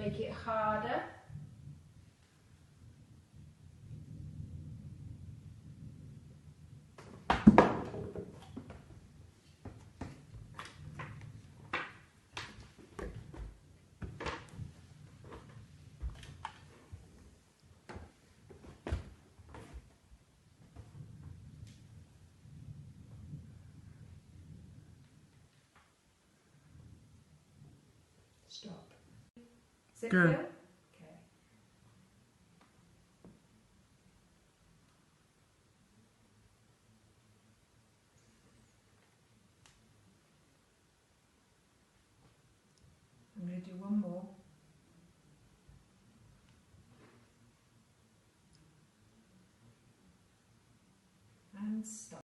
make it harder. Stop. Is it Go. Phil? Okay. I'm going to do one more. And stop.